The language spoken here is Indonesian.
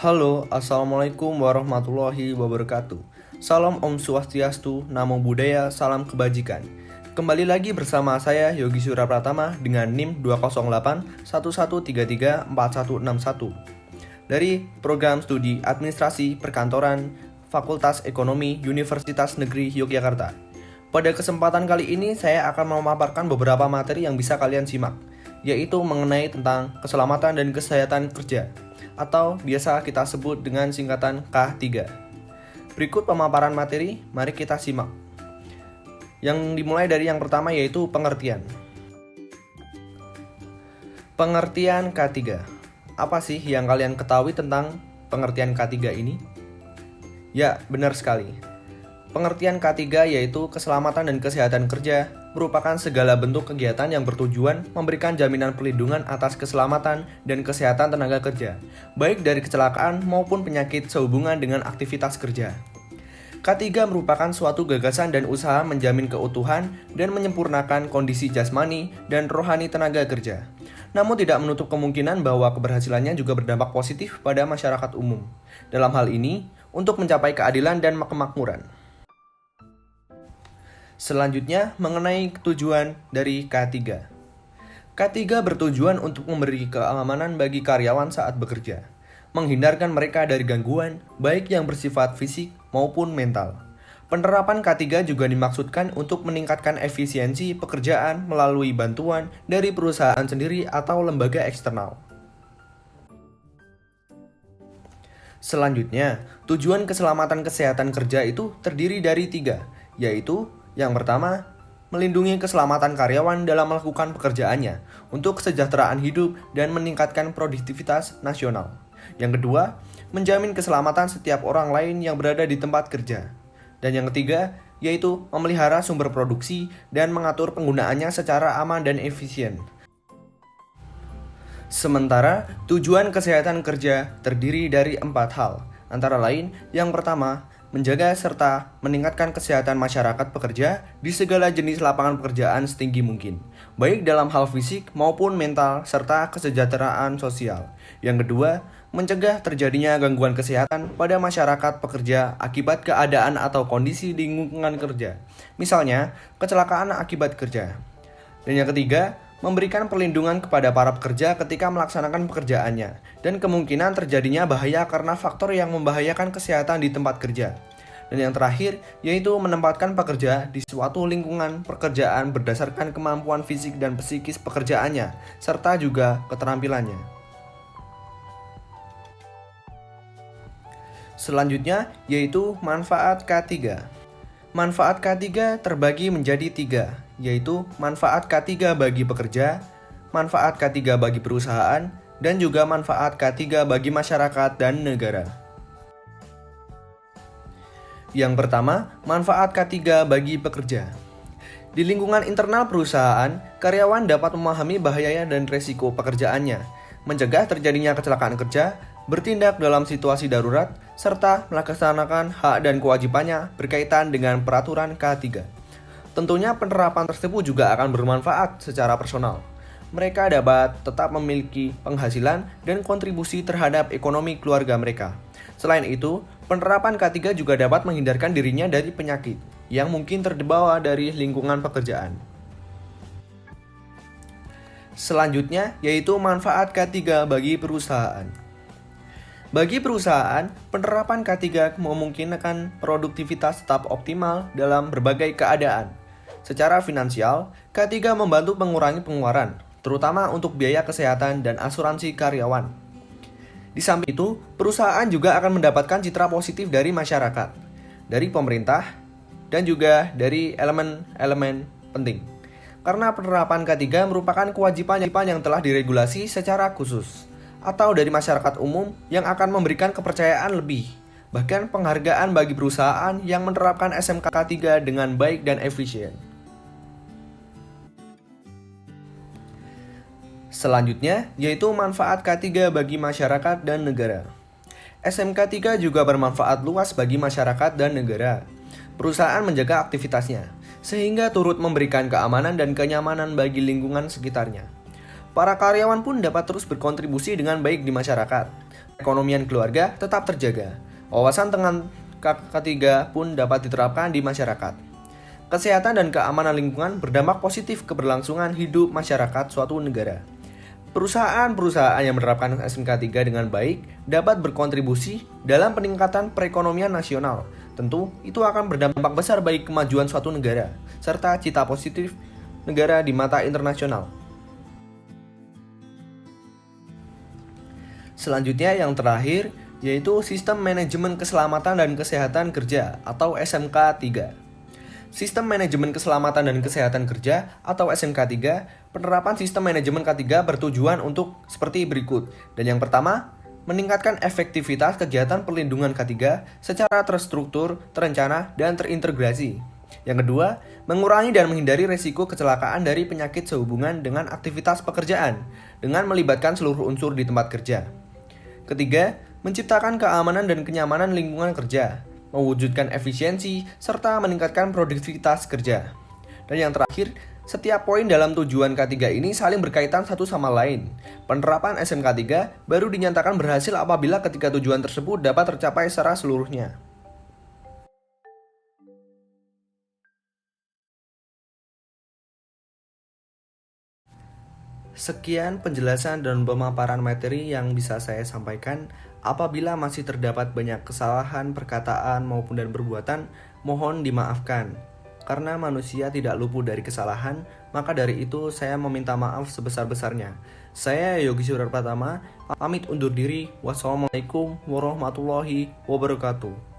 Halo, Assalamualaikum warahmatullahi wabarakatuh. Salam Om Swastiastu, Namo Buddhaya, salam kebajikan. Kembali lagi bersama saya Yogi Surapratama dengan NIM 20811334161 dari Program Studi Administrasi Perkantoran Fakultas Ekonomi Universitas Negeri Yogyakarta. Pada kesempatan kali ini saya akan memaparkan beberapa materi yang bisa kalian simak, yaitu mengenai tentang keselamatan dan kesehatan kerja, atau biasa kita sebut dengan singkatan K3. Berikut pemaparan materi, mari kita simak. Yang dimulai dari yang pertama yaitu pengertian. Pengertian K3. Apa sih yang kalian ketahui tentang pengertian K3 ini? Ya, benar sekali. Pengertian K3 yaitu keselamatan dan kesehatan kerja merupakan segala bentuk kegiatan yang bertujuan memberikan jaminan perlindungan atas keselamatan dan kesehatan tenaga kerja, baik dari kecelakaan maupun penyakit sehubungan dengan aktivitas kerja. K3 merupakan suatu gagasan dan usaha menjamin keutuhan dan menyempurnakan kondisi jasmani dan rohani tenaga kerja. Namun tidak menutup kemungkinan bahwa keberhasilannya juga berdampak positif pada masyarakat umum. Dalam hal ini, untuk mencapai keadilan dan kemakmuran. Selanjutnya, mengenai tujuan dari K3. K3 bertujuan untuk memberi keamanan bagi karyawan saat bekerja, menghindarkan mereka dari gangguan, baik yang bersifat fisik maupun mental. Penerapan K3 juga dimaksudkan untuk meningkatkan efisiensi pekerjaan melalui bantuan dari perusahaan sendiri atau lembaga eksternal. Selanjutnya, tujuan keselamatan kesehatan kerja itu terdiri dari 3, yaitu yang pertama, melindungi keselamatan karyawan dalam melakukan pekerjaannya untuk kesejahteraan hidup dan meningkatkan produktivitas nasional. Yang kedua, menjamin keselamatan setiap orang lain yang berada di tempat kerja. Dan yang ketiga, yaitu memelihara sumber produksi dan mengatur penggunaannya secara aman dan efisien. Sementara, tujuan kesehatan kerja terdiri dari 4 hal, antara lain yang pertama, menjaga serta meningkatkan kesehatan masyarakat pekerja di segala jenis lapangan pekerjaan setinggi mungkin, baik dalam hal fisik maupun mental serta kesejahteraan sosial. Yang kedua, mencegah terjadinya gangguan kesehatan pada masyarakat pekerja akibat keadaan atau kondisi di lingkungan kerja, misalnya kecelakaan akibat kerja. Dan yang ketiga, memberikan perlindungan kepada para pekerja ketika melaksanakan pekerjaannya, dan kemungkinan terjadinya bahaya karena faktor yang membahayakan kesehatan di tempat kerja. Dan yang terakhir, yaitu menempatkan pekerja di suatu lingkungan pekerjaan berdasarkan kemampuan fisik dan psikis pekerjaannya, serta juga keterampilannya. Selanjutnya, yaitu manfaat K3. Manfaat K3 terbagi menjadi 3, yaitu manfaat K3 bagi pekerja, manfaat K3 bagi perusahaan, dan juga manfaat K3 bagi masyarakat dan negara. Yang pertama, manfaat K3 bagi pekerja. Di lingkungan internal perusahaan, karyawan dapat memahami bahaya dan resiko pekerjaannya, mencegah terjadinya kecelakaan kerja, bertindak dalam situasi darurat, serta melaksanakan hak dan kewajibannya berkaitan dengan peraturan K3. Tentunya penerapan tersebut juga akan bermanfaat secara personal. Mereka dapat tetap memiliki penghasilan dan kontribusi terhadap ekonomi keluarga mereka. Selain itu, penerapan K3 juga dapat menghindarkan dirinya dari penyakit yang mungkin terbawa dari lingkungan pekerjaan. Selanjutnya, yaitu manfaat K3 bagi perusahaan. Bagi perusahaan, penerapan K3 memungkinkan produktivitas tetap optimal dalam berbagai keadaan. Secara finansial, K3 membantu mengurangi pengeluaran, terutama untuk biaya kesehatan dan asuransi karyawan. Di samping itu, perusahaan juga akan mendapatkan citra positif dari masyarakat, dari pemerintah, dan juga dari elemen-elemen penting. Karena penerapan K3 merupakan kewajiban yang telah diregulasi secara khusus, atau dari masyarakat umum yang akan memberikan kepercayaan lebih, bahkan penghargaan bagi perusahaan yang menerapkan SMK K3 dengan baik dan efisien. Selanjutnya, yaitu manfaat K3 bagi masyarakat dan negara. SMK 3 juga bermanfaat luas bagi masyarakat dan negara. Perusahaan menjaga aktivitasnya, sehingga turut memberikan keamanan dan kenyamanan bagi lingkungan sekitarnya. para karyawan pun dapat terus berkontribusi dengan baik di masyarakat. Ekonomian keluarga tetap terjaga. Wawasan tentang ketiga pun dapat diterapkan di masyarakat. Kesehatan dan keamanan lingkungan berdampak positif keberlangsungan hidup masyarakat suatu negara. Perusahaan-perusahaan yang menerapkan SMK 3 dengan baik dapat berkontribusi dalam peningkatan perekonomian nasional. Tentu, itu akan berdampak besar bagi kemajuan suatu negara, serta cita positif negara di mata internasional. Selanjutnya yang terakhir, yaitu Sistem Manajemen Keselamatan dan Kesehatan Kerja atau SMK 3. Sistem Manajemen Keselamatan dan Kesehatan Kerja atau SMK 3, penerapan sistem manajemen K3 bertujuan untuk seperti berikut. Dan yang pertama, meningkatkan efektivitas kegiatan perlindungan K3 secara terstruktur, terencana, dan terintegrasi. Yang kedua, mengurangi dan menghindari risiko kecelakaan dari penyakit sehubungan dengan aktivitas pekerjaan dengan melibatkan seluruh unsur di tempat kerja. Ketiga, menciptakan keamanan dan kenyamanan lingkungan kerja, mewujudkan efisiensi, serta meningkatkan produktivitas kerja. Dan yang terakhir, setiap poin dalam tujuan K3 ini saling berkaitan satu sama lain. Penerapan SMK 3 baru dinyatakan berhasil apabila ketiga tujuan tersebut dapat tercapai secara seluruhnya. Sekian penjelasan dan pemaparan materi yang bisa saya sampaikan. Apabila masih terdapat banyak kesalahan perkataan maupun dan perbuatan, mohon dimaafkan. Karena manusia tidak luput dari kesalahan, maka dari itu saya meminta maaf sebesar-besarnya. Saya Yogi Surar Pratama, pamit undur diri. Wassalamualaikum warahmatullahi wabarakatuh.